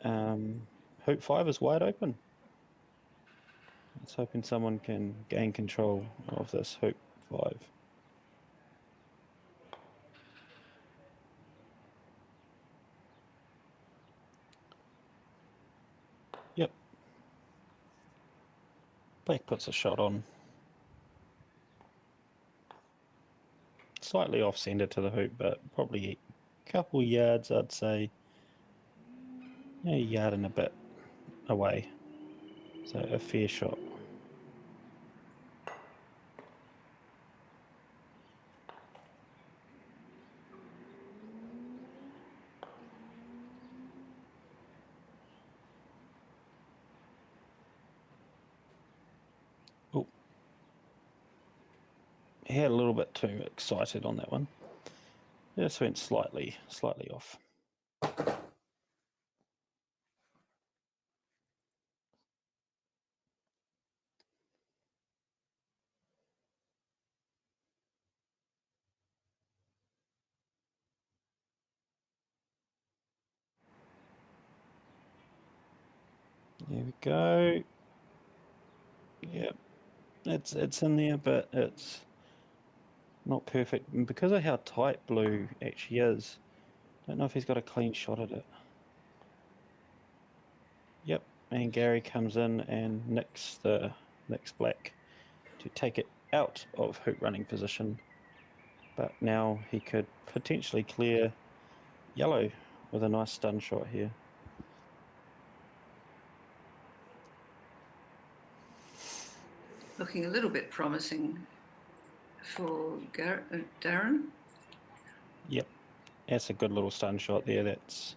Hoop 5 is wide open. Let's hoping someone can gain control of this hoop 5. Yep. Black puts a shot on. Slightly off centre to the hoop, but probably a couple yards, I'd say. A yard and a bit away. So a fair shot. Oh, he had a little bit too excited on that one. Just went slightly off. There we go. Yep, it's in there, but it's not perfect. And because of how tight blue actually is, don't know if he's got a clean shot at it. Yep, and Gary comes in and nicks black to take it out of hoop running position. But now he could potentially clear yellow with a nice stun shot here. Looking a little bit promising for Darren. Yep, that's a good little stun shot there. That's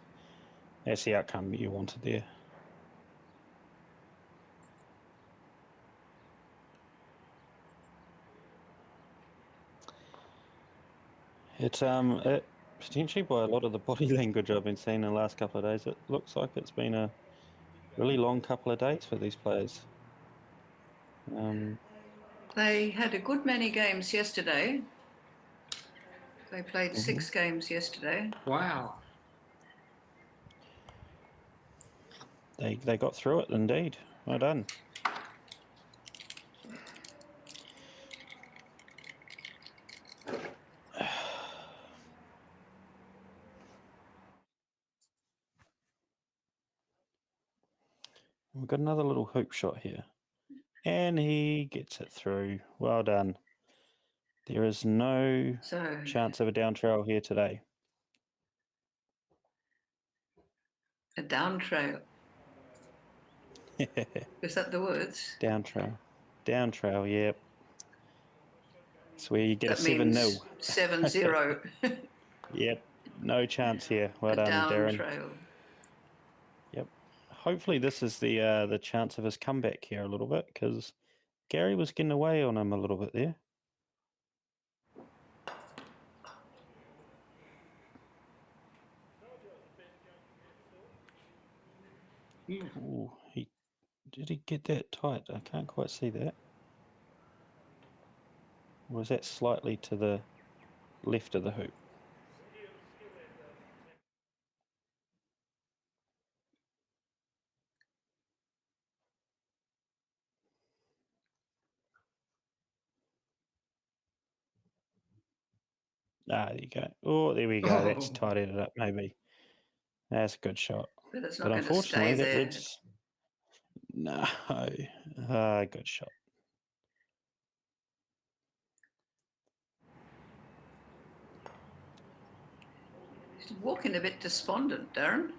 the outcome you wanted there. It potentially by a lot of the body language I've been seeing in the last couple of days, it looks like it's been a really long couple of days for these players. They had a good many games yesterday. They played 6 games yesterday. Wow. They got through it indeed. Well done. We've got another little hoop shot here. And he gets it through. Well done. There is no chance of a down trail here today. A down trail. Is that the words? Down trail. Down trail, yep. It's where you get that a 7-0. 7-0. Yep. No chance here. Well done, down Darren. Trail. Yep. Hopefully this is the chance of his comeback here a little bit, because Gary was getting away on him a little bit there. Ooh, did he get that tight? I can't quite see that. Or was that slightly to the left of the hoop? Ah, there you go. Oh, there we go. That's tidied it up, maybe. That's a good shot. But it's not going to unfortunately, stay there. No. Good shot. He's walking a bit despondent, Darren.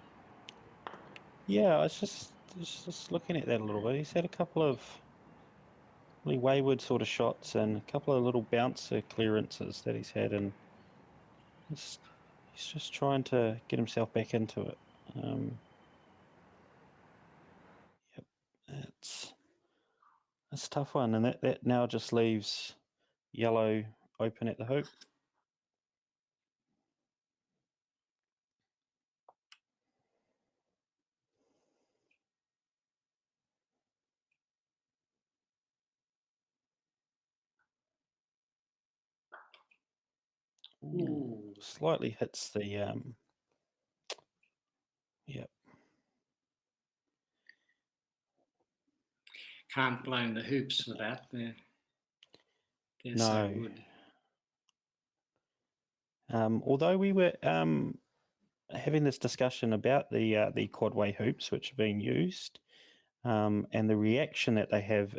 Yeah, I was just looking at that a little bit. He's had a couple of really wayward sort of shots and a couple of little bouncer clearances that he's had, and he's just trying to get himself back into it. Yep, it's a tough one, and that now just leaves yellow open at the hoop. Ooh, slightly hits the yep. can't blame the hoops for that. They're No. so good. Although we were having this discussion about the quadway hoops which are being used, and the reaction that they have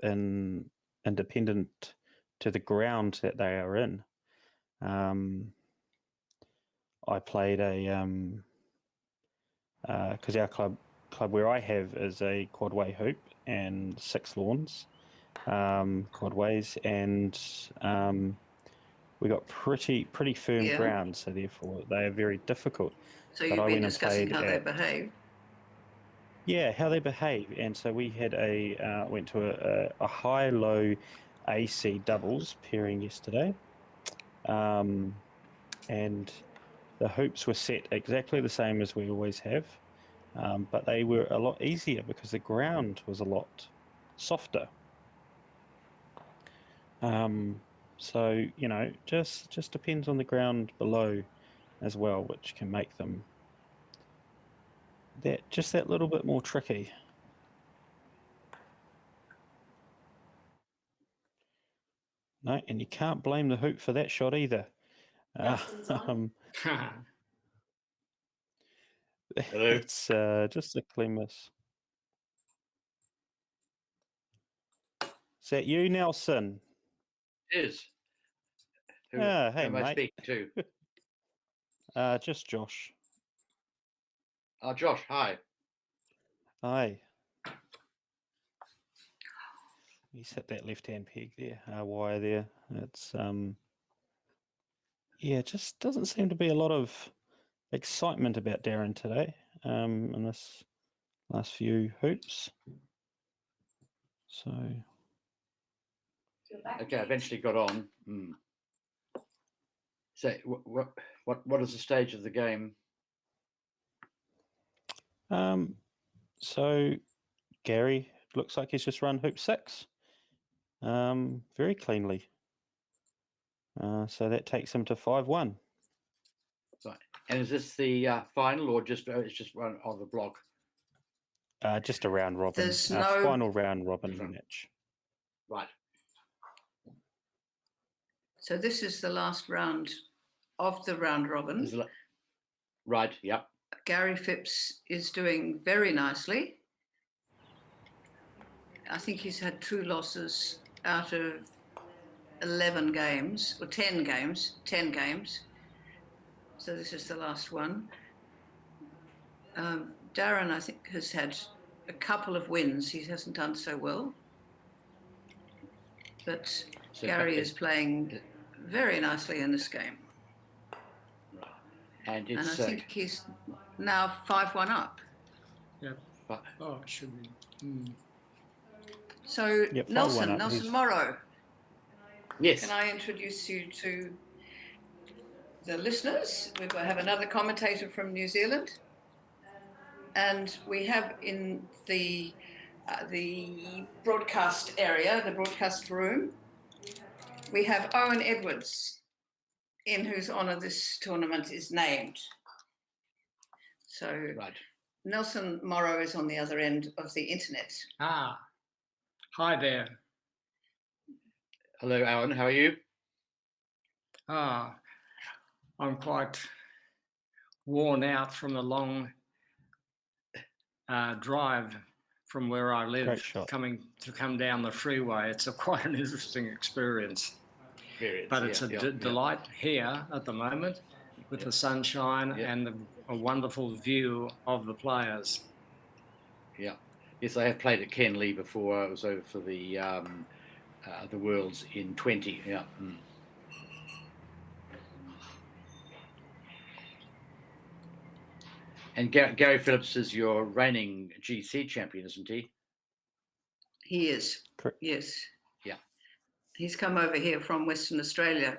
independent to the ground that they are in. I played because our club where I have is a quadway hoop and 6 lawns, quadways, and we got pretty firm ground, so therefore they are very difficult. So you've been discussing how they behave. Yeah, how they behave, and so we had went to a high-low AC doubles pairing yesterday, and the hoops were set exactly the same as we always have, but they were a lot easier because the ground was a lot softer. So just depends on the ground below as well, which can make them that little bit more tricky. No, and you can't blame the hoop for that shot either. It's just a clean miss. Is that you, Nelson? It is. Who hey, am I mate. speaking to? Just Josh. Josh, hi. Hi. He's hit that left-hand peg there, wire there. It's yeah, just doesn't seem to be a lot of excitement about Darren today in this last few hoops. So Okay, I eventually got on. So what is the stage of the game? So Gary looks like he's just run hoop 6 very cleanly. So that takes him to 5-1. Right. And is this the final, or just it's just one of the block? Just a round robin. There's no final round robin match. Right. So this is the last round of the round robin. Right. Yep. Gary Phipps is doing very nicely. I think he's had 2 losses out of 11 games, or 10 games. So this is the last one. Darren, I think, has had a couple of wins. He hasn't done so well. But so Gary is playing very nicely in this game. Right. And I think he's now 5-1 up. Yep. Oh, it should be. So Nelson Morrow. Yes. Can I introduce you to the listeners? We're going to have another commentator from New Zealand. And we have in the broadcast area, the broadcast room, we have Owen Edwards, in whose honour this tournament is named. So right. Nelson Morrow is on the other end of the internet. Hi there. Hello, Owen. How are you? I'm quite worn out from the long drive from where I live, come down the freeway. It's quite an interesting experience. But it's a delight here at the moment with the sunshine and a wonderful view of the players. Yeah. Yes, I have played at Kenley before. I was over for the Worlds in 20. Yeah. And Gary Phillips is your reigning GC champion, isn't he? He is. Correct. Yes. Yeah. He's come over here from Western Australia.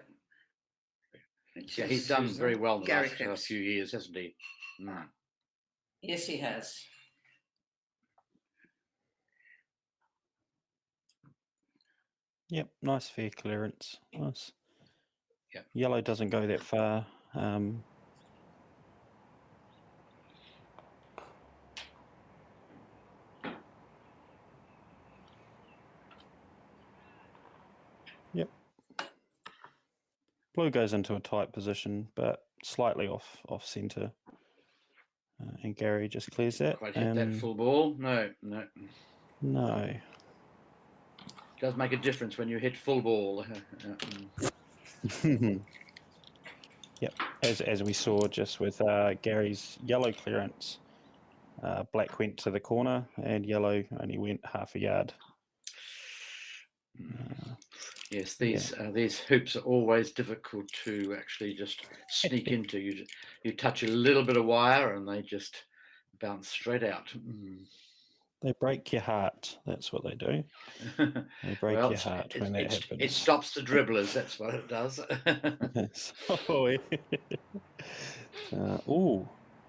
Yeah, he's done very well in the last few years, hasn't he? Yes, he has. Yep, nice fair clearance. Nice. Yep. Yellow doesn't go that far. Yep. Blue goes into a tight position, but slightly off centre. And Gary just clears that. Quite hit that full ball. No. No. It does make a difference when you hit full ball. Yep. As we saw just with Gary's yellow clearance, black went to the corner and yellow only went half a yard. Yes, these hoops are always difficult to actually just sneak into. You touch a little bit of wire and they just bounce straight out. They break your heart. That's what they do. They break your heart when that happens. It stops the dribblers. That's what it does.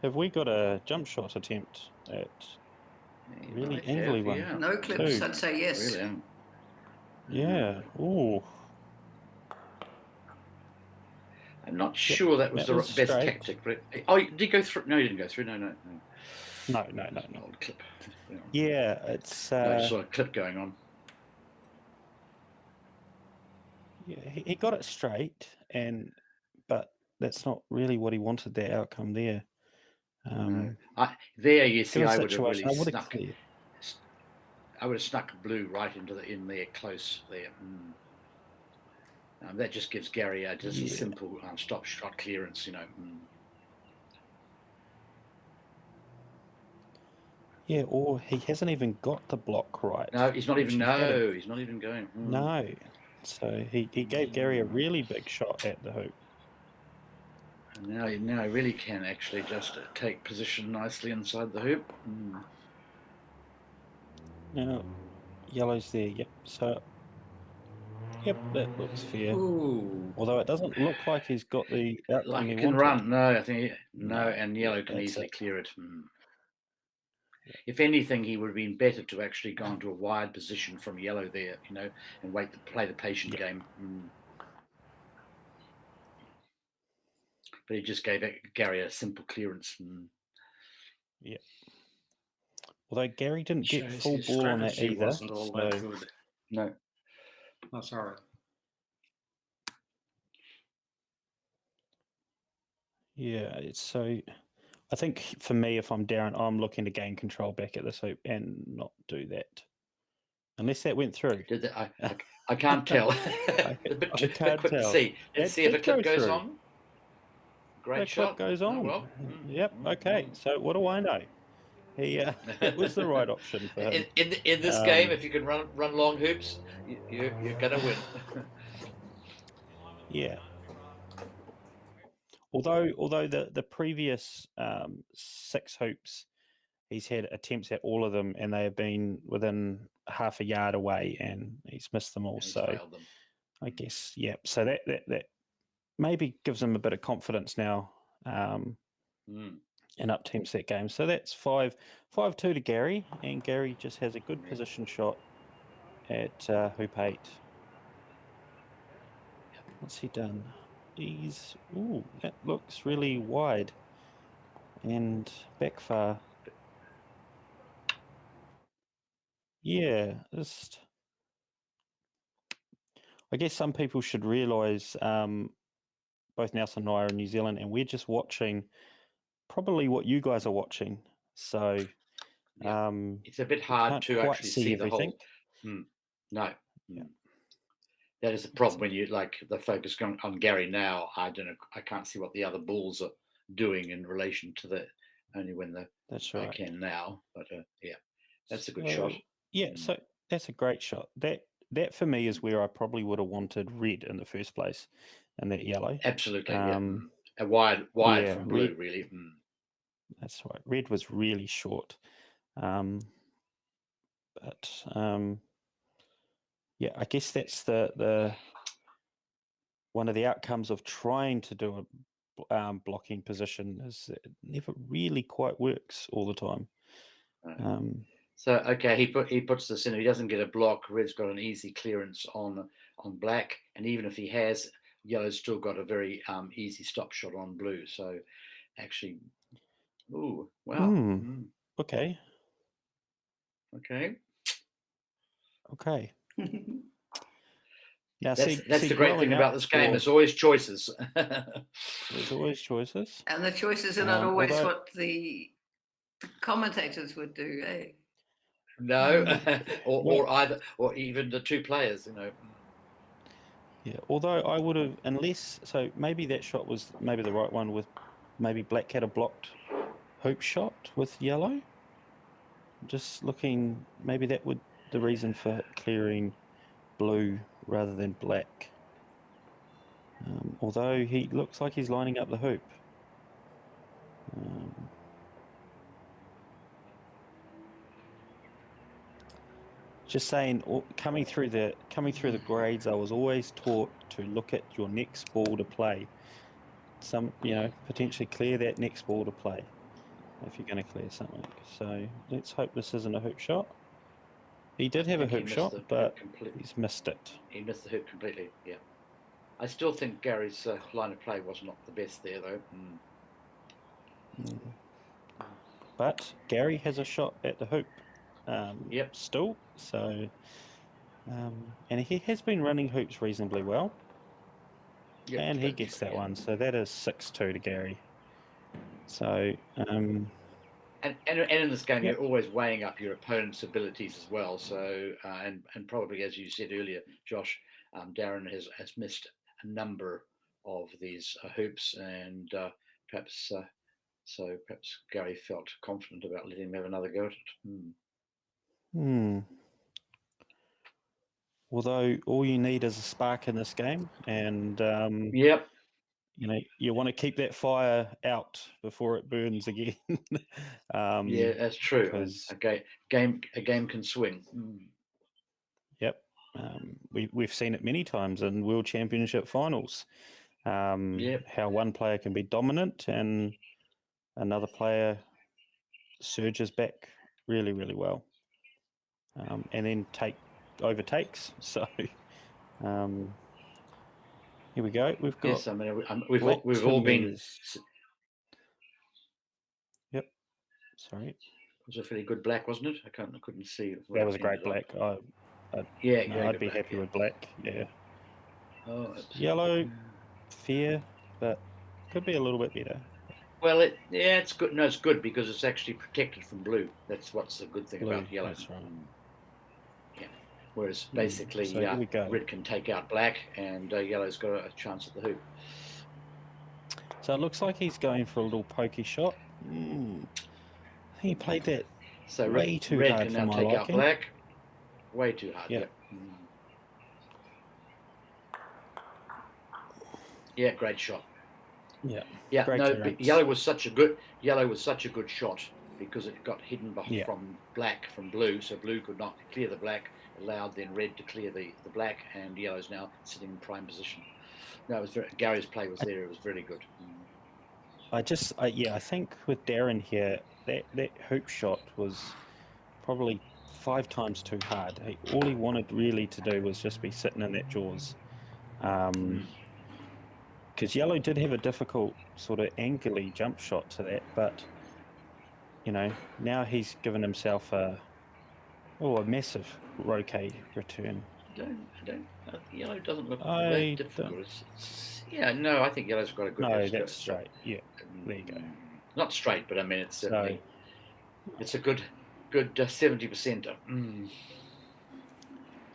Have we got a jump shot attempt at really angly one? Yeah. No clips. I'd say yes. Really? Yeah. Ooh. I'm not sure that was the best tactic. But did he go through? No, he didn't go through. No. No. Old clip. Yeah, it's. I just saw a clip going on. Yeah, he got it straight, but that's not really what he wanted. That outcome there. There, you see, I would have really snuck. Cleared. I would have snuck blue right in there, close there. That just gives Gary just a simple stop shot clearance, Yeah, or he hasn't even got the block right. No, he's not even. No, he's not even going. No, so he gave Gary a really big shot at the hoop. And now he really can actually just take position nicely inside the hoop. Now, yellow's there. Yep. So, yep, that looks fair. Ooh. Although it doesn't look like he's got the outcome like he can wanted. run. No, I think and yellow can easily clear it. If anything, he would have been better to actually gone to a wide position from yellow there, and play the patient game. But he just gave Gary a simple clearance. Yeah. Although Gary didn't get full ball on that either. Wasn't all that good. No. Oh, sorry. Yeah, I think for me, if I'm Darren, I'm looking to gain control back at this hoop and not do that. Unless that went through. I can't tell. I can't tell. Let's see if a clip goes on. Great shot. Clip goes on. Oh, well. Yep. Okay. So what do I know? It was the right option for him. In this game, if you can run long hoops, you're gonna win. Yeah. Although the previous 6 hoops, he's had attempts at all of them, and they have been within half a yard away, and he's missed them all. So failed them. I guess, yeah. So that maybe gives him a bit of confidence now, and up teams that game. So that's 5-2 to Gary, and Gary just has a good position shot at hoop 8. What's he done? That looks really wide and back far. Yeah, I guess some people should realise, both Nelson and I are in New Zealand, and we're just watching probably what you guys are watching. So it's a bit hard to actually see everything. The whole. No. Yeah. That is the problem when you the focus on Gary now. I don't know. I can't see what the other balls are doing in relation to only when that's right. I can now. But that's a good shot. Yeah, so that's a great shot. That for me is where I probably would have wanted red in the first place, and that yellow. Absolutely. A wide from blue, red, really. That's right. Red was really short, but. Yeah, I guess that's the one of the outcomes of trying to do a blocking position is it never really quite works all the time. So he puts this in. If he doesn't get a block, red's got an easy clearance on black, and even if he has, yellow's still got a very easy stop shot on blue. So actually, ooh, wow. Okay. Now, that's the great thing about this game. There's always choices. There's always choices. And the choices are not always what the commentators would do, eh? No, or even the two players, you know. Yeah, although I would have, so maybe that shot was maybe the right one with maybe black had a blocked hoop shot with yellow. Just looking, maybe that would the reason for clearing blue rather than black. Although he looks like he's lining up the hoop. Just saying, coming through the grades, I was always taught to look at your next ball to play. Potentially clear that next ball to play if you're going to clear something. So let's hope this isn't a hoop shot. He did have a hoop shot, but he's missed it. He missed the hoop completely, yeah. I still think Gary's line of play was not the best there, though. But Gary has a shot at the hoop still. So, and he has been running hoops reasonably well. Yep, and he gets that one. So that is 6-2 to Gary. So, and in this game, you're always weighing up your opponent's abilities as well. So, and probably, as you said earlier, Josh, Darren has missed a number of these hoops, and perhaps Gary felt confident about letting him have another go at it. Although all you need is a spark in this game, and you want to keep that fire out before it burns again. Yeah, that's true. A game can swing. Yep, we've seen it many times in World Championship finals. How one player can be dominant and another player surges back really, really well, and then overtakes. So here we go. We've got. Yes, I mean we've all been. Yep. Sorry. It was a fairly good black, wasn't it? I couldn't see. That was a great black. I'd be happy with black. Yeah. Oh, yellow, fair, but could be a little bit better. Well, it's good. No, it's good because it's actually protected from blue. That's what's the good thing about yellow. That's right. Yeah. Whereas basically, red can take out black, and yellow's got a chance at the hoop. So it looks like he's going for a little pokey shot. He played that way too hard can now for my take liking. out black. Way too hard. Yep. Yeah, great shot. Yeah. Yeah. No, but yellow was such a good shot because it got hidden from blue, so blue could not clear the black, allowed then red to clear the black, and yellow's now sitting in prime position. No, it was Gary's play was there. It was very good. I think with Darren here, that hoop shot was probably 5 times too hard. All he wanted really to do was just be sitting in that jaws. Because yellow did have a difficult sort of angly jump shot to that, but now he's given himself a massive Croquet return. Yellow doesn't look that difficult. I think yellow's got a good. No, that's straight. Yeah, there you go. Not straight, but I mean it's certainly it's a good 70%.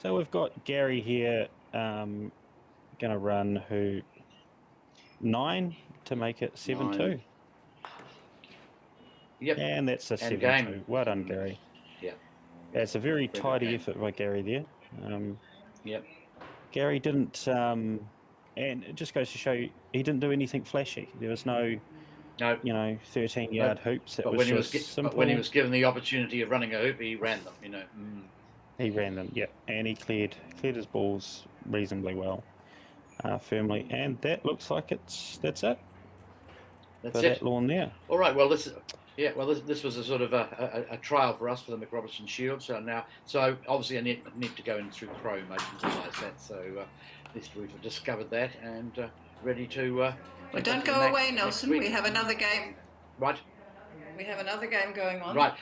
So we've got Gary here, going to run hoop 9 to make it 7-2. Yep, and that's a 7-2. Well done, Gary. Yeah, it's a very tidy effort by Gary there. Yep. Gary didn't, and it just goes to show you, he didn't do anything flashy. There was no 13-yard hoops. But when he was given the opportunity of running a hoop, he ran them. He ran them, yeah, and he cleared his balls reasonably well, firmly, and that looks like that's it. That's for that lawn there. All right. Well, this was a sort of a trial for us for the McRobertson Shield. So obviously I need to go in through Chrome. I didn't realise that. So at least we've discovered that and ready to. But don't go away, Nelson. We have another game. Right. We have another game going on. Right.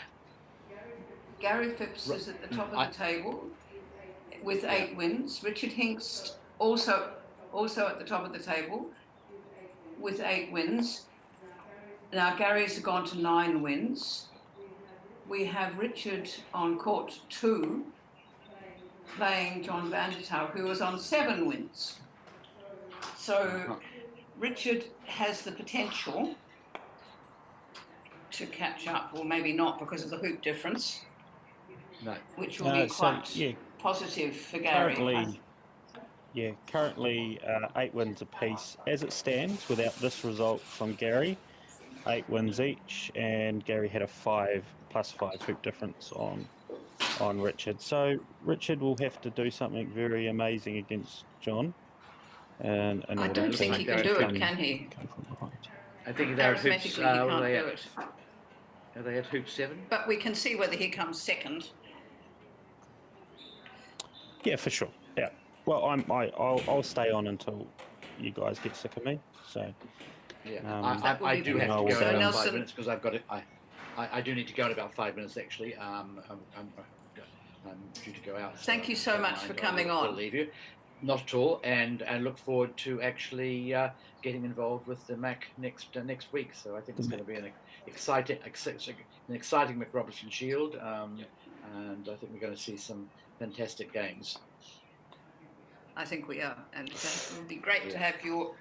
Gary Phipps is at the top of the table with 8 wins. Richard Hinkst also at the top of the table with 8 wins. Now Gary's gone to 9 wins. We have Richard on court 2 playing John Vandertout, who was on 7 wins. So Richard has the potential to catch up, or maybe not because of the hoop difference, No. which will be quite positive for Gary. Currently 8 wins apiece. As it stands, without this result from Gary, 8 wins each, and Gary had a 5+5 hoop difference on Richard. So Richard will have to do something very amazing against John. And I don't think he can do it, can he? Come from behind. I think they're at hoops. Arithmetically, he can't do it. Are they at hoop 7? But we can see whether he comes second. Yeah, for sure. Yeah. Well, I'll stay on until you guys get sick of me. So. Yeah, I do have to go in about 5 minutes because I've got it. I do need to go in about 5 minutes actually. I'm due to go out. Thank you so much for coming on. I'll leave you. Not at all, and look forward to actually getting involved with the MAC next week. So I think it's going to be an exciting McRobertson Shield, and I think we're going to see some fantastic games. I think we are, and it would be great to have your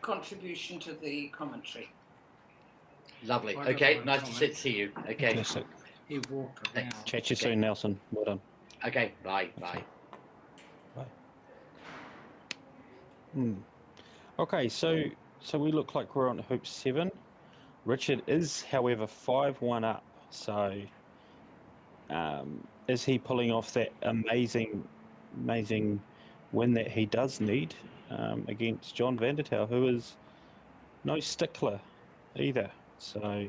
contribution to the commentary. Lovely. Okay, nice to see you. Okay. Fantastic. He walked around. Chat you soon, Nelson. Well done. Okay, bye. Bye. Okay, so we look like we're on hoop 7. Richard is, however, 5-1 up. So, is he pulling off that amazing win that he does need against John Vandertout, who is no stickler either? So,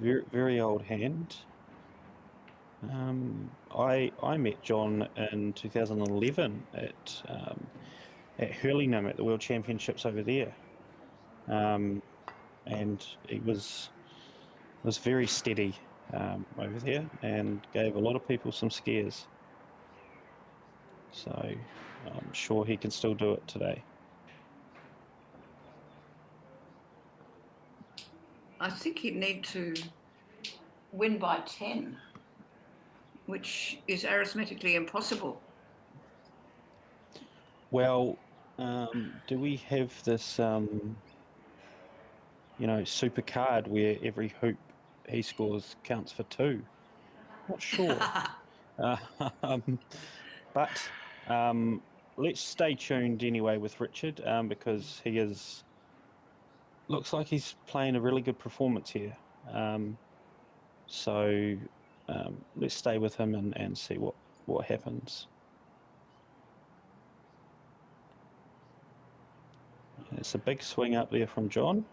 very, very old hand. I met John in 2011 at Hurlingham at the World Championships over there, and he was very steady over there and gave a lot of people some scares. So I'm sure he can still do it today. I think he'd need to win by 10, which is arithmetically impossible. Well, do we have this, super card where every hoop he scores counts for 2? Not sure. But let's stay tuned anyway with Richard because he looks like he's playing a really good performance here. So let's stay with him and see what happens. It's a big swing up there from John.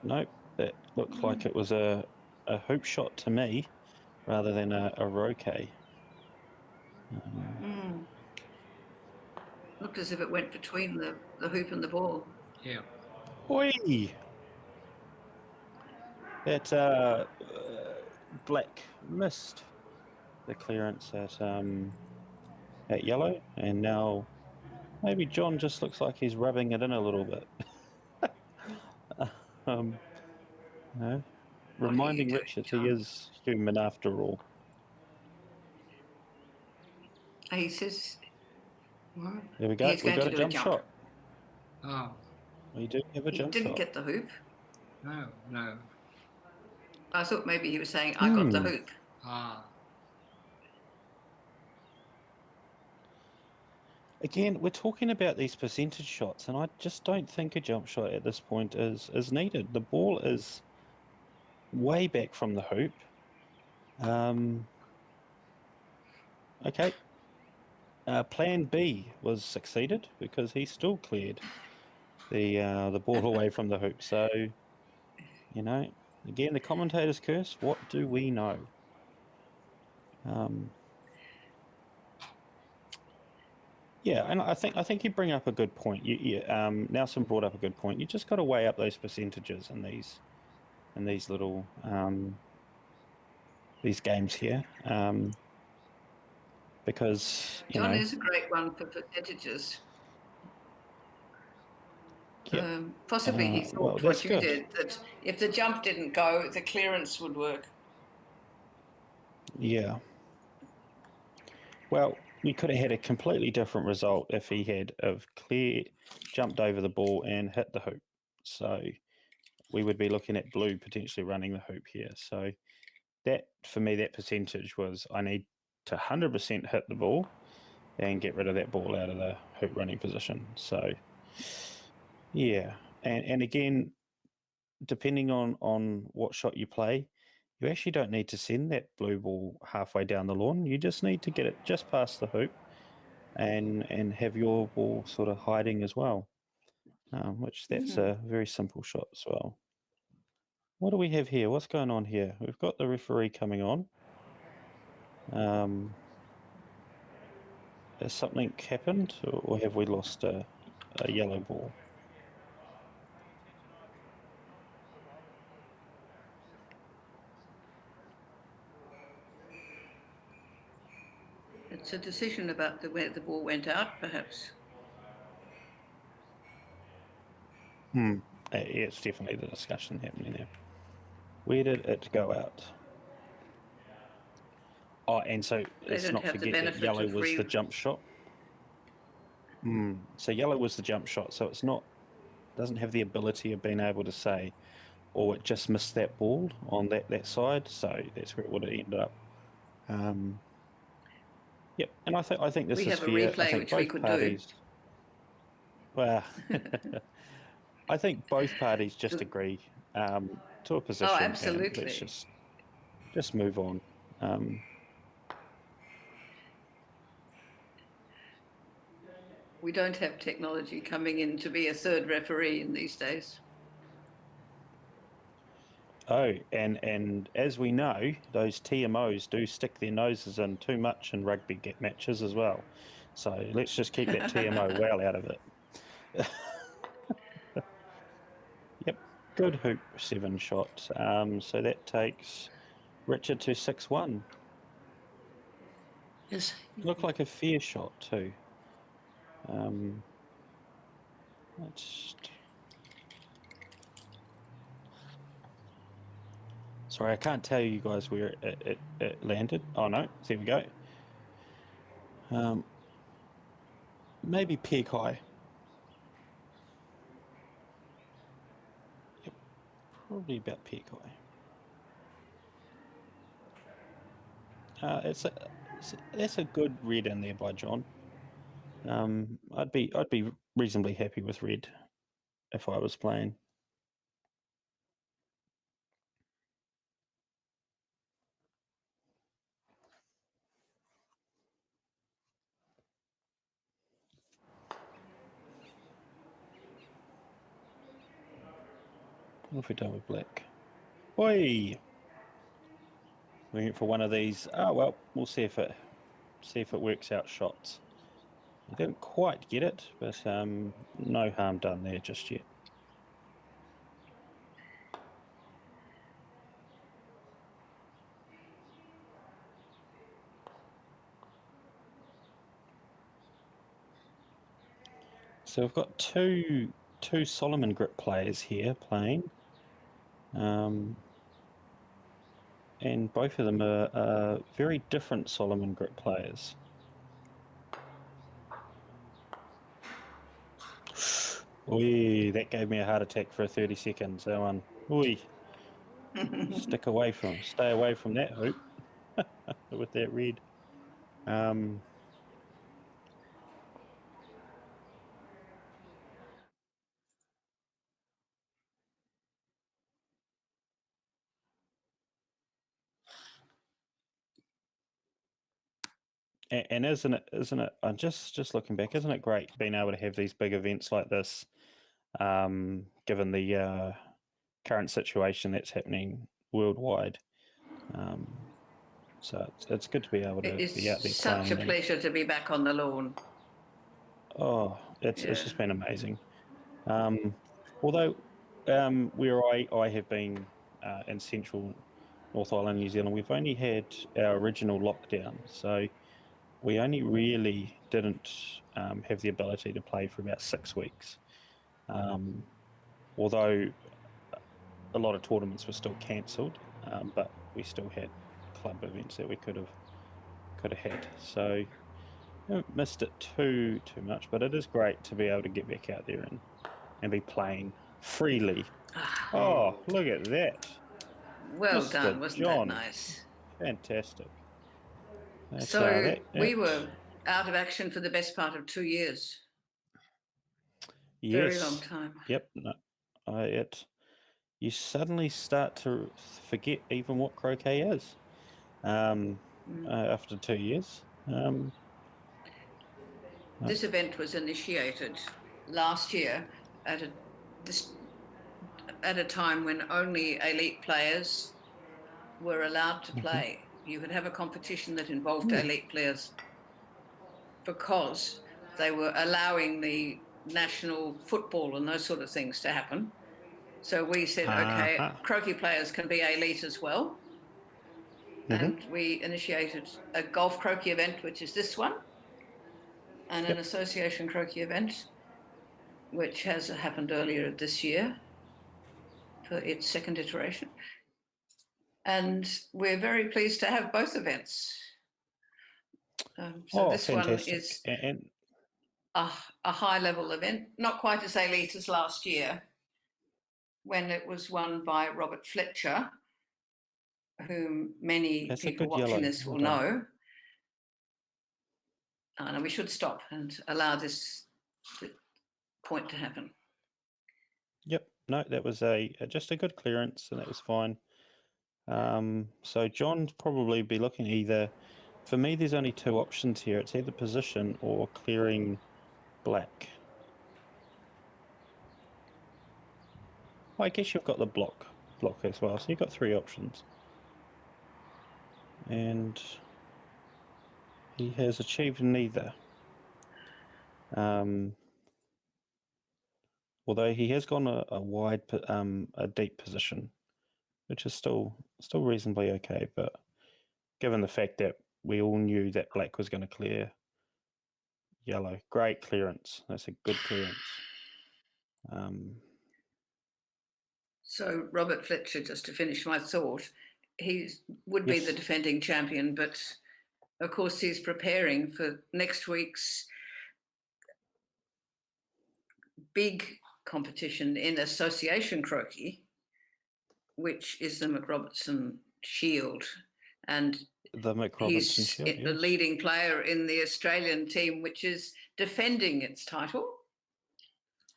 Nope, that looked like it was a hoop shot to me rather than a Croquet. Looked as if it went between the hoop and the ball. Yeah. Oi! That black missed the clearance at yellow, and now maybe John just looks like he's rubbing it in a little bit. Reminding Richard he is human after all. He says, There we go. We got a jump shot. Oh. We do have a jump shot. He didn't get the hoop. No. I thought maybe he was saying, I got the hoop. Ah. Again, we're talking about these percentage shots, and I just don't think a jump shot at this point is needed. The ball is way back from the hoop. Okay. Plan B was succeeded because he still cleared the ball away from the hoop. So, again, the commentator's curse. What do we know? Yeah, and I think you bring up a good point. Nelson brought up a good point. You just got to weigh up those percentages in these little these games here. because John is a great one for percentages. Yep. Possibly he thought what you did, that if the jump didn't go, the clearance would work. Yeah. Well, we could have had a completely different result if he had jumped over the ball and hit the hoop. So we would be looking at blue potentially running the hoop here. So that, for me, that percentage was I need to 100% hit the ball and get rid of that ball out of the hoop running position. So, yeah. And again, depending on what shot you play, you actually don't need to send that blue ball halfway down the lawn. You just need to get it just past the hoop and have your ball sort of hiding as well, which that's a very simple shot as well. What do we have here? What's going on here? We've got the referee coming on. Has something happened, or have we lost a yellow ball? It's a decision about where the ball went out, perhaps. Yeah, it's definitely the discussion happening there. Where did it go out? Oh, and so let's not forget that yellow was the jump shot. So yellow was the jump shot, so it's doesn't have the ability of being able to say, oh, it just missed that ball on that side, so that's where it would have ended up. Yep, and I think this is fair. We have a replay, I think which we could do. Well, I think both parties just agree to a position. Oh, absolutely. And let's just move on. We don't have technology coming in to be a third referee in these days. Oh, and as we know, those TMOs do stick their noses in too much in rugby matches as well. So let's just keep that TMO well out of it. Yep, good hoop 7 shot. So that takes Richard to 6-1. Yes. Looked like a fair shot too. Sorry, I can't tell you guys where it landed. Oh no, there we go. Maybe peg high. Yep, probably about peg high. That's a good red in there by John. I'd be reasonably happy with red if I was playing. What have we done with black? Oi! We went for one of these. Oh well, we'll see if it works out shots. I didn't quite get it, but no harm done there just yet. So we've got two Solomon grip players here playing, and both of them are very different Solomon grip players. Oi, that gave me a heart attack for 30 seconds, that one. Oi. Stay away from that hoop with that red. And isn't it? I'm just looking back. Isn't it great being able to have these big events like this, given the current situation that's happening worldwide? So it's good to be able to be out there playing. It's such a pleasure to be back on the lawn. Oh, it's just been amazing. Although where I have been in central North Island, New Zealand, we've only had our original lockdown. So we only really didn't have the ability to play for about 6 weeks. Although a lot of tournaments were still cancelled, but we still had club events that we could have had. So I haven't missed it too much, but it is great to be able to get back out there and be playing freely. Oh, look at that. Well Mr. done, wasn't John. that nice? Fantastic. So we were out of action for the best part of 2 years. Yes. Very long time. Yep. No, you suddenly start to forget even what croquet is after 2 years. This event was initiated last year at a time when only elite players were allowed to play. You could have a competition that involved elite players because they were allowing the national football and those sort of things to happen. So we said, okay, croquet players can be elite as well. And we initiated a golf croquet event, which is this one, and an association croquet event, which has happened earlier this year for its second iteration. And we're very pleased to have both events. So this fantastic. one is a high-level event, not quite as elite as last year, when it was won by Robert Fletcher, whom many people watching this will know. And we should stop and allow this point to happen. Yep. No, that was just a good clearance, and that was fine. So John's probably be looking either. For me, there's only 2 options here. It's either position or clearing black. Well, I guess you've got the block as well, so you've got 3 options. And he has achieved neither. Although he has gone a deep position, which is still reasonably okay. But given the fact that we all knew that black was going to clear yellow, great clearance. That's a good clearance. So Robert Fletcher, just to finish my thought, he would be the defending champion, but of course he's preparing for next week's big competition in association croquet, which is the McRobertson Shield. And he's the leading player in the Australian team, which is defending its title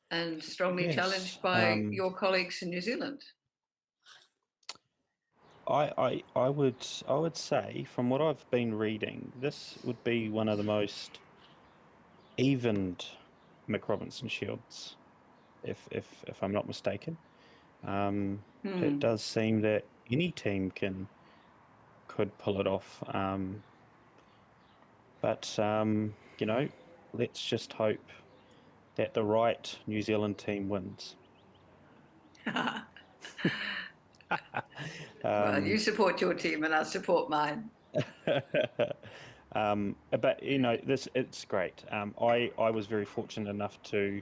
and strongly challenged by your colleagues in New Zealand. I would say, from what I've been reading, this would be one of the most evened McRobertson Shields, if I'm not mistaken. It does seem that any team could pull it off, but let's just hope that the right New Zealand team wins. Well, you support your team and I support mine. But it's great. I was very fortunate enough to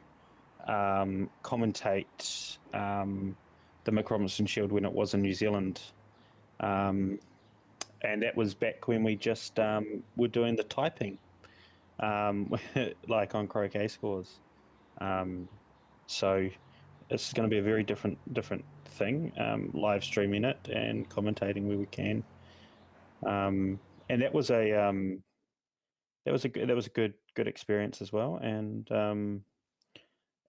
commentate the McRobertson Shield when it was in New Zealand, and that was back when we just were doing the typing, like on Croquet Scores. So it's going to be a very different thing, live streaming it and commentating where we can. And that was a good experience as well, and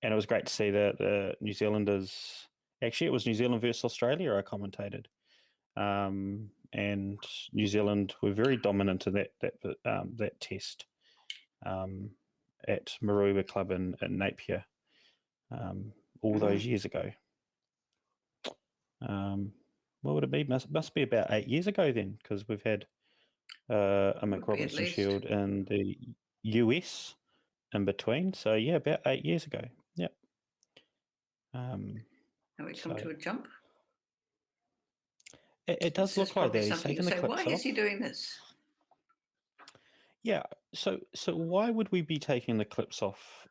it was great to see the New Zealanders. Actually, it was New Zealand versus Australia I commentated, and New Zealand were very dominant in that test at Maruba Club in Napier all those years ago. What would it be? Must be about 8 years ago then, because we've had a McRobertson Shield in the US in between. So yeah, about 8 years ago. Yep. Have we come to a jump? It does look like that. He's taking the clips off. Why is he doing this? Yeah. So why would we be taking the clips off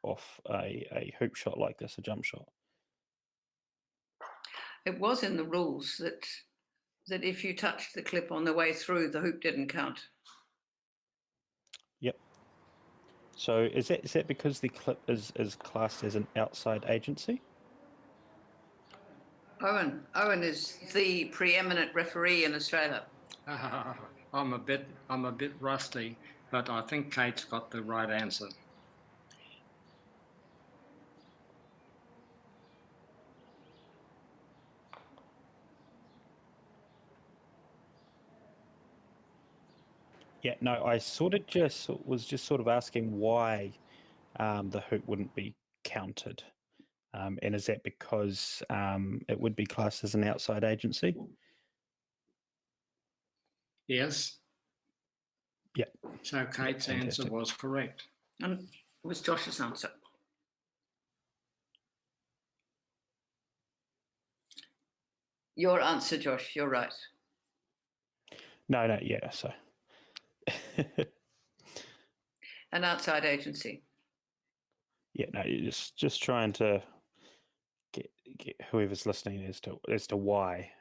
a hoop shot like this, a jump shot? It was in the rules that if you touched the clip on the way through, the hoop didn't count. Yep. So is that because the clip is classed as an outside agency? Owen is the preeminent referee in Australia. I'm a bit rusty, but I think Kate's got the right answer. Yeah, no, I sort of was sort of asking why the hoop wouldn't be counted. And is that because it would be classed as an outside agency? Yes. Yeah. So Kate's answer was correct. And it was Josh's answer. Your answer, Josh, you're right. No, yeah, so. An outside agency. Yeah, no, you're just trying to get whoever's listening as to why.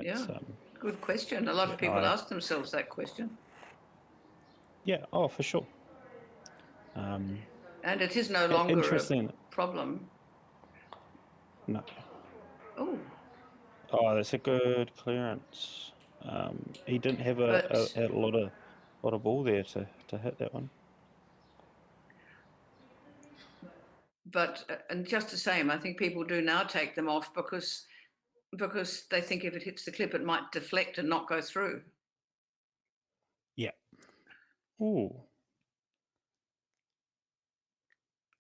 Yeah, good question. A lot of people ask themselves that question. Yeah, oh, for sure. And it is no longer a problem. No. Oh, that's a good clearance. He didn't have a lot of ball there to hit that one. But and just the same, I think people do now take them off because they think if it hits the clip, it might deflect and not go through. Yeah. Ooh.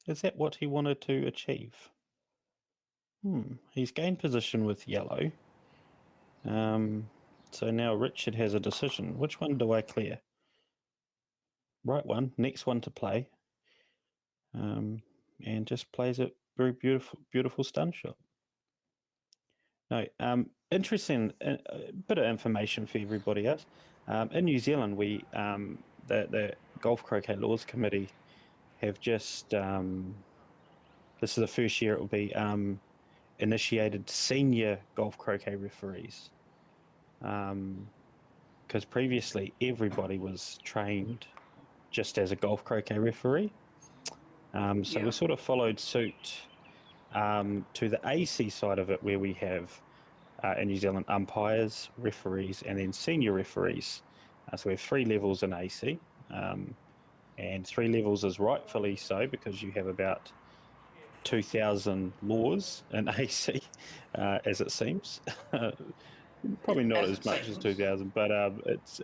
Is that what he wanted to achieve? He's gained position with yellow. So now Richard has a decision. Which one do I clear? Right one, next one to play. And just plays a very beautiful stun shot. No, interesting bit of information for everybody else. In New Zealand, we the Golf Croquet Laws Committee have just this is the first year it will be initiated senior golf croquet referees, because previously everybody was trained just as a golf croquet referee. So we sort of followed suit to the AC side of it, where we have in New Zealand umpires, referees, and then senior referees. So we have 3 levels in AC, and 3 levels is rightfully so because you have about 2,000 laws in AC, as it seems. Probably not as much as 2,000, but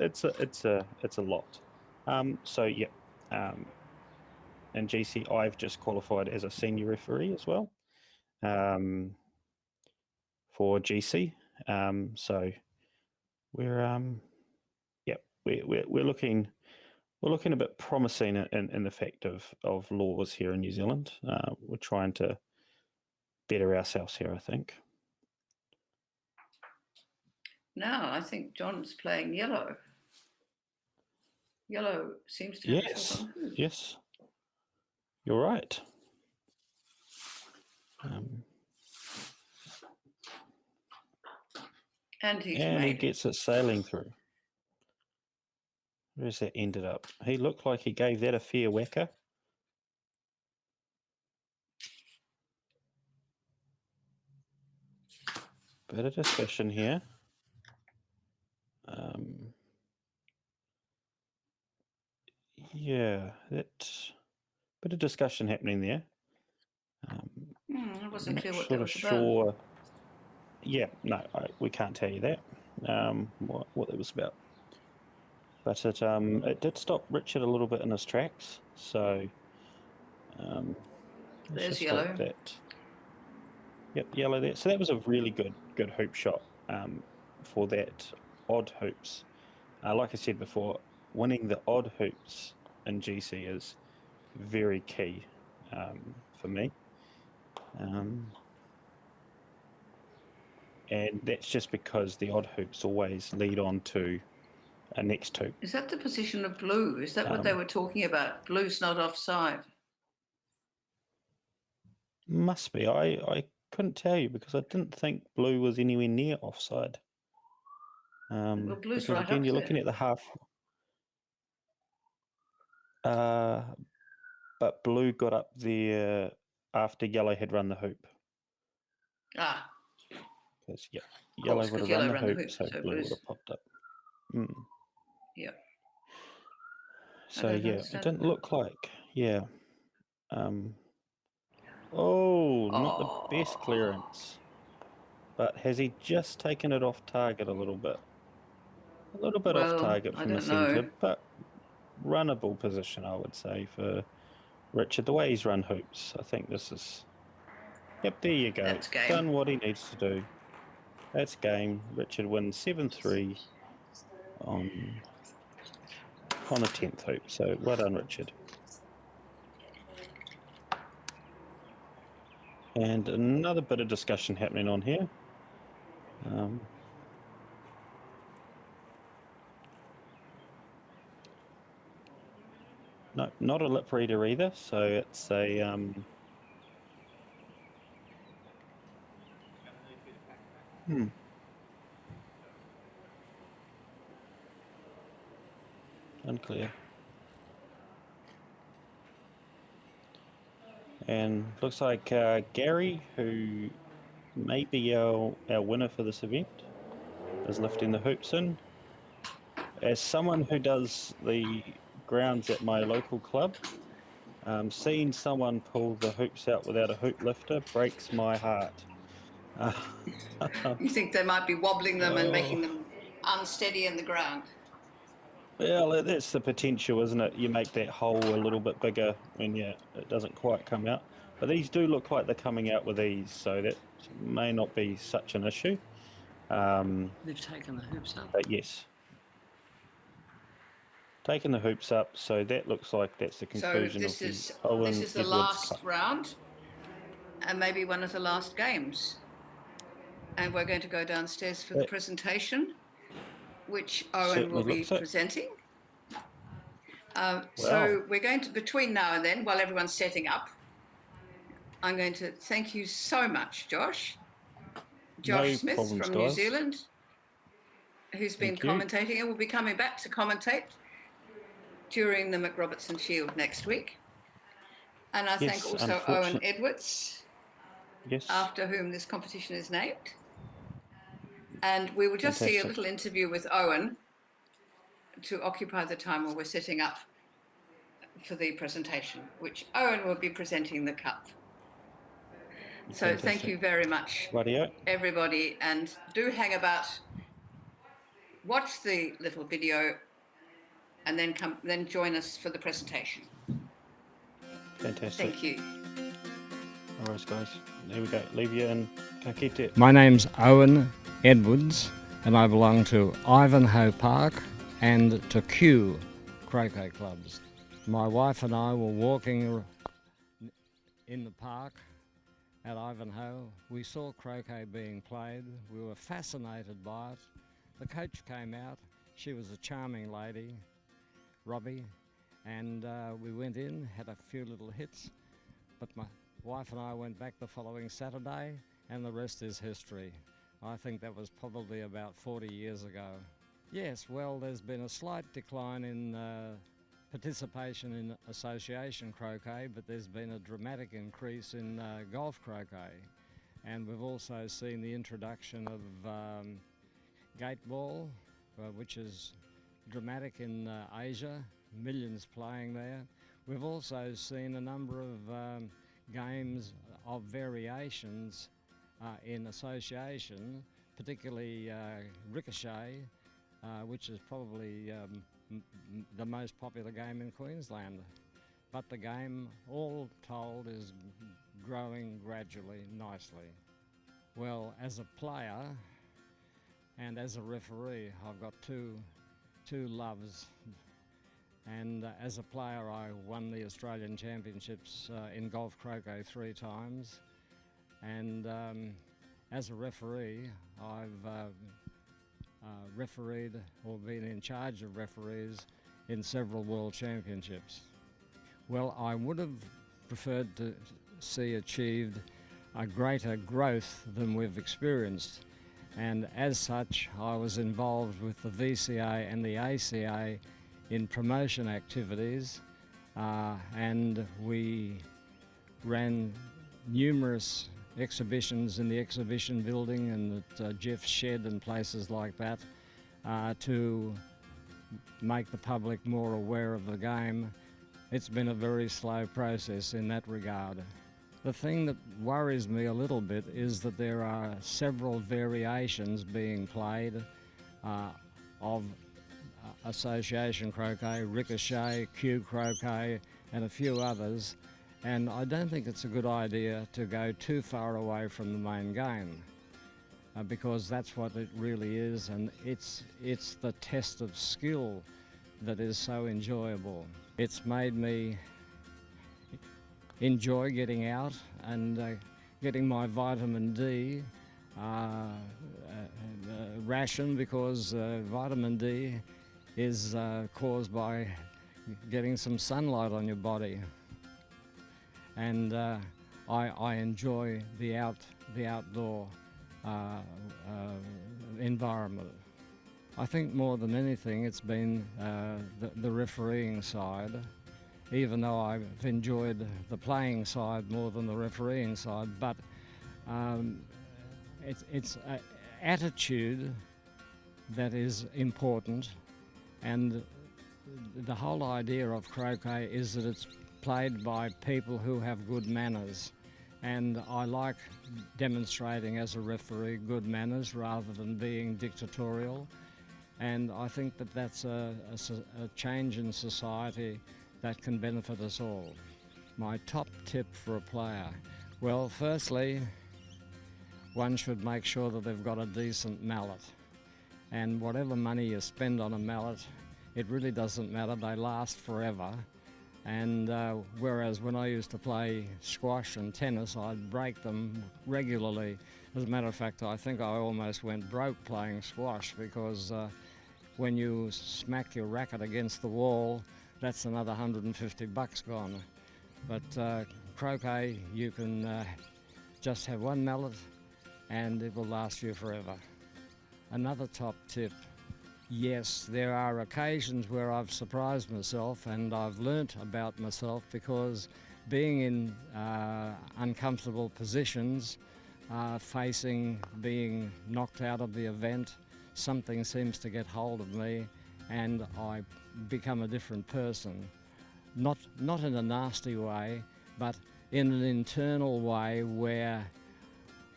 it's a lot. So yeah, in GC I've just qualified as a senior referee as well for GC. So we're we're looking a bit promising in the fact of laws here in New Zealand. We're trying to better ourselves here, I think. Now I think John's playing yellow. Yellow seems to have a shot on hoop. Yes, you're right. And he gets it sailing through. Where's that ended up? He looked like he gave that a fair whacker. Bit of discussion here. Yeah, that bit of discussion happening there. I wasn't clear what that was about. Yeah, no, we can't tell you that. What it was about. But it did stop Richard a little bit in his tracks. So there's yellow. Yep, yellow there. So that was a really good hoop shot for that odd hoops. Like I said before, winning the odd hoops in GC is very key for me. And that's just because the odd hoops always lead on to next hoop. Is that the position of blue? Is that what they were talking about? Blue's not offside. Must be. I couldn't tell you because I didn't think blue was anywhere near offside. Well, blue's because right again, up you're there. looking at the half. But blue got up there after yellow had run the hoop. Ah. Because yellow would have run the hoop, so blue blue's... would have popped up. Mm. Yeah. So yeah, it didn't look like. Yeah. Not the best clearance. But has he just taken it off target a little bit? A little bit off target from the centre, but runnable position, I would say, for Richard. The way he's run hoops, I think this is... Yep, there you go. That's game. Done what he needs to do. That's game. Richard wins 7-3 on the 10th hoop. So well done, Richard. And another bit of discussion happening on here. No, not a lip reader either. So it's a unclear. And looks like Gary, who may be our winner for this event, is lifting the hoops in. As someone who does the grounds at my local club, seeing someone pull the hoops out without a hoop lifter breaks my heart. You think they might be wobbling them and making them unsteady in the ground? Well, that's the potential, isn't it? You make that hole a little bit bigger when it doesn't quite come out. But these do look like they're coming out with ease, so that may not be such an issue. They've taken the hoops up. But yes. Taking the hoops up, so that looks like that's the conclusion of the Owen this is the Edwards last Cup. round, and maybe one of the last games. And we're going to go downstairs for the presentation, which Owen will be presenting. So we're going to, between now and then, while everyone's setting up, I'm going to thank you so much, Josh. Josh Smith from New Zealand, who's been commentating and will be coming back to commentate during the McRobertson Shield next week. And I thank also Owen Edwards, after whom this competition is named. And we will just see a little interview with Owen to occupy the time while we're setting up for the presentation, which Owen will be presenting the cup. So thank you very much, everybody, and do hang about, watch the little video, and then join us for the presentation. Fantastic. Thank you. All right, guys. There we go. Leave you in. Ka kite. My name's Owen Edwards, and I belong to Ivanhoe Park and to Kew Croquet Clubs. My wife and I were walking in the park at Ivanhoe. We saw croquet being played. We were fascinated by it. The coach came out. She was a charming lady, Robbie, and we went in, had a few little hits, but my wife and I went back the following Saturday, and the rest is history. I think that was probably about 40 years ago. Yes, well, there's been a slight decline in participation in association croquet, but there's been a dramatic increase in golf croquet. And we've also seen the introduction of gate ball, which is dramatic in Asia, millions playing there. We've also seen a number of games of variations in association, particularly ricochet, which is probably the most popular game in Queensland. But the game, all told, is growing gradually, nicely. Well, as a player and as a referee, I've got two loves. And as a player, I won the Australian Championships in golf croquet 3 times. And as a referee, I've refereed or been in charge of referees in several world championships. Well, I would have preferred to see achieved a greater growth than we've experienced, and as such I was involved with the VCA and the ACA in promotion activities, and we ran numerous exhibitions in the exhibition building and at Jeff's shed and places like that to make the public more aware of the game. It's been a very slow process in that regard. The thing that worries me a little bit is that there are several variations being played of association croquet, ricochet, cue croquet, and a few others, and I don't think it's a good idea to go too far away from the main game, because that's what it really is, and it's the test of skill that is so enjoyable. It's made me enjoy getting out and getting my vitamin D ration, because vitamin D is caused by getting some sunlight on your body, and I enjoy the outdoor environment. I think more than anything it's been the refereeing side, even though I've enjoyed the playing side more than the refereeing side, but it's attitude that is important, and the whole idea of croquet is that it's played by people who have good manners, and I like demonstrating as a referee good manners rather than being dictatorial, and I think that that's a change in society that can benefit us all. My top tip for a player: well, firstly, one should make sure that they've got a decent mallet, and whatever money you spend on a mallet, it really doesn't matter, they last forever. And whereas when I used to play squash and tennis, I'd break them regularly. As a matter of fact, I think I almost went broke playing squash, because when you smack your racket against the wall, that's another $150 gone. But croquet, you can just have one mallet and it will last you forever. Another top tip: yes, there are occasions where I've surprised myself and I've learnt about myself, because being in uncomfortable positions, facing being knocked out of the event, something seems to get hold of me and I become a different person. Not in a nasty way, but in an internal way where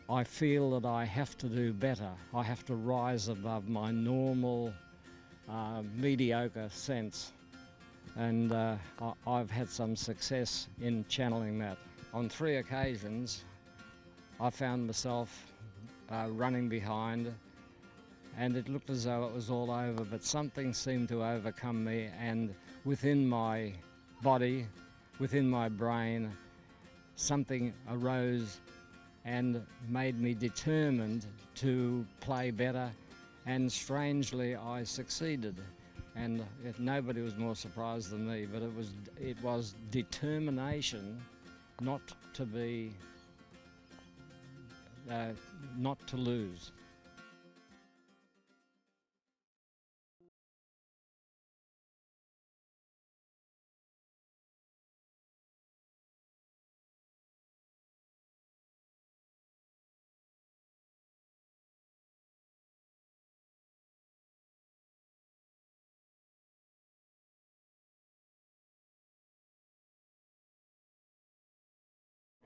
I feel that I have to do better. I have to rise above my normal mediocre sense, and I've had some success in channeling that. On 3 occasions I found myself running behind, and it looked as though it was all over, but something seemed to overcome me, and within my body, within my brain, something arose and made me determined to play better, and strangely I succeeded, and nobody was more surprised than me. But it was determination not to be not to lose.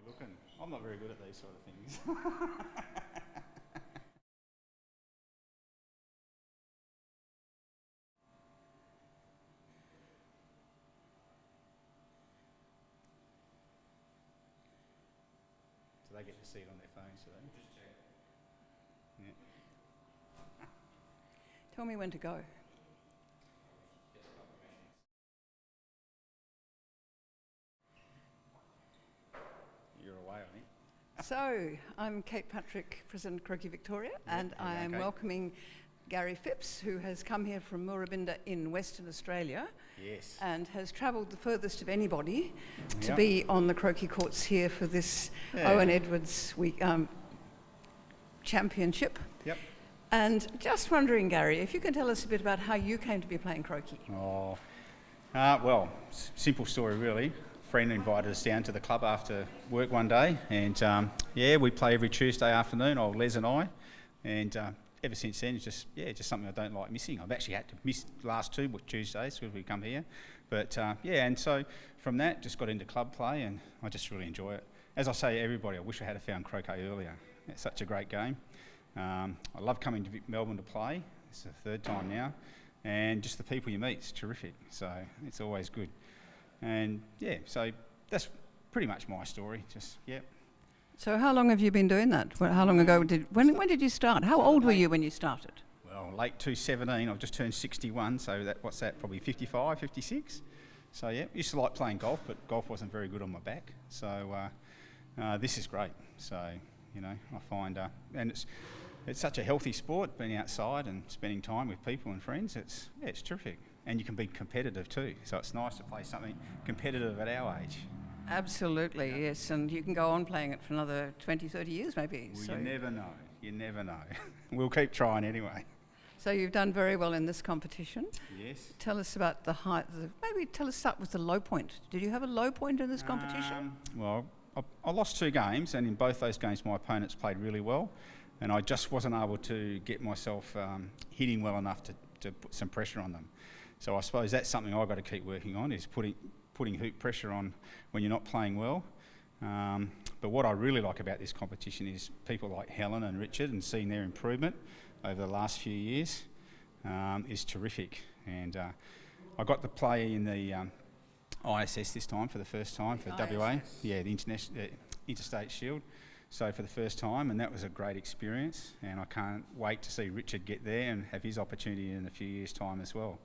Looking. I'm not very good at these sort of things. Do they get to see it on their phones today? Just check. Yeah. Tell me when to go. You're away, I think. So, I'm Kate Patrick, President of Croquet Victoria, and I am welcoming Gary Phipps, who has come here from Murrabinda in Western Australia. Yes. And has travelled the furthest of anybody to be on the croquet courts here for this Owen Edwards championship. Yep. And just wondering, Gary, if you can tell us a bit about how you came to be playing croquet. Well, simple story really. A friend invited us down to the club after work one day, and we play every Tuesday afternoon, old Les and I, and ever since then, it's just something I don't like missing. I've actually had to miss the last 2 Tuesdays because we come here, but and so from that, just got into club play, and I just really enjoy it. As I say to everybody, I wish I had found croquet earlier. It's such a great game. I love coming to Melbourne to play. It's the 3rd time now, and just the people you meet, it's terrific. So it's always good. And so that's pretty much my story. So how long have you been doing that? How long ago when did you start? How old were you when you started? Well, late 2017. I've just turned 61. So what's that? Probably 55, 56. So used to like playing golf, but golf wasn't very good on my back. So this is great. So I find and it's such a healthy sport, being outside and spending time with people and friends. It's terrific. And you can be competitive too. So it's nice to play something competitive at our age. Absolutely, yes. And you can go on playing it for another 20, 30 years maybe. Well, you never know. You never know. We'll keep trying anyway. So you've done very well in this competition. Yes. Tell us about the height. Start with the low point. Did you have a low point in this competition? Well, I lost 2 games, and in both those games my opponents played really well, and I just wasn't able to get myself hitting well enough to put some pressure on them. So I suppose that's something I've got to keep working on, is putting hoop pressure on when you're not playing well. But what I really like about this competition is people like Helen and Richard, and seeing their improvement over the last few years is terrific. And I got to play in the ISS this time for the first time for WA. Yeah, the Interstate Shield. So for the first time, and that was a great experience, and I can't wait to see Richard get there and have his opportunity in a few years' time as well.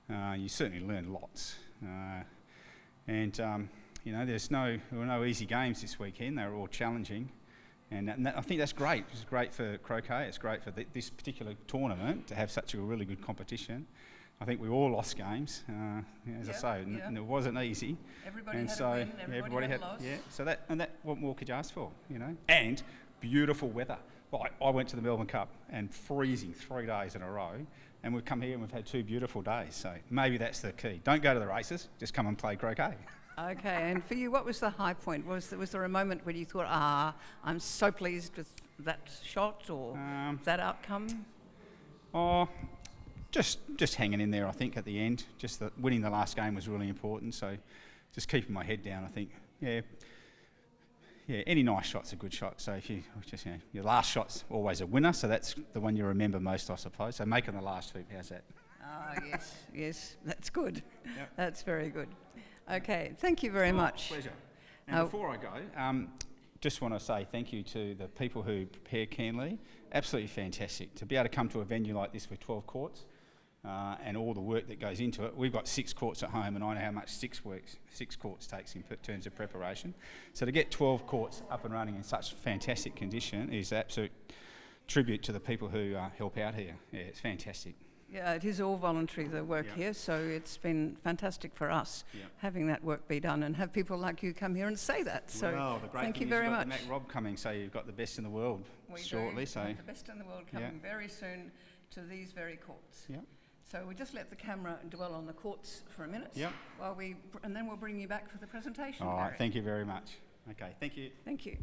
You certainly learn lots. There were no easy games this weekend. They were all challenging, and I think that's great. It's great for croquet. It's great for this particular tournament to have such a really good competition. I think we all lost games, as I say, and it wasn't easy. Everybody had a win. Everybody had a loss. Yeah. So that what more could you ask for? And beautiful weather. Like I went to the Melbourne Cup and freezing 3 days in a row, and we've come here and we've had 2 beautiful days. So maybe that's the key. Don't go to the races. Just come and play croquet. Okay. And for you, what was the high point? Was there a moment when you thought, I'm so pleased with that shot or that outcome? Just hanging in there, I think, at the end. Just that winning the last game was really important. So just keeping my head down, I think. Any nice shot's a good shot. So if you just, your last shot's always a winner. So that's the one you remember most, I suppose. So making the last hoop, how's that? Yes, that's good. Yep. That's very good. Okay, thank you very much. Pleasure. And before I go, just want to say thank you to the people who prepare Canley. Absolutely fantastic. To be able to come to a venue like this with 12 courts and all the work that goes into it. We've got 6 courts at home, and I know how much 6 courts takes in terms of preparation. So to get 12 courts up and running in such fantastic condition is absolute tribute to the people who help out here. Yeah, it's fantastic. Yeah, it is all voluntary, the work here, so it's been fantastic for us having that work be done and have people like you come here and say that. So thank you very much. Mac Rob coming, so you've got the best in the world shortly. So the best in the world coming very soon to these very courts. Yeah. So we just let the camera dwell on the courts for a minute and then we'll bring you back for the presentation. All right, thank you very much. Okay, thank you. Thank you.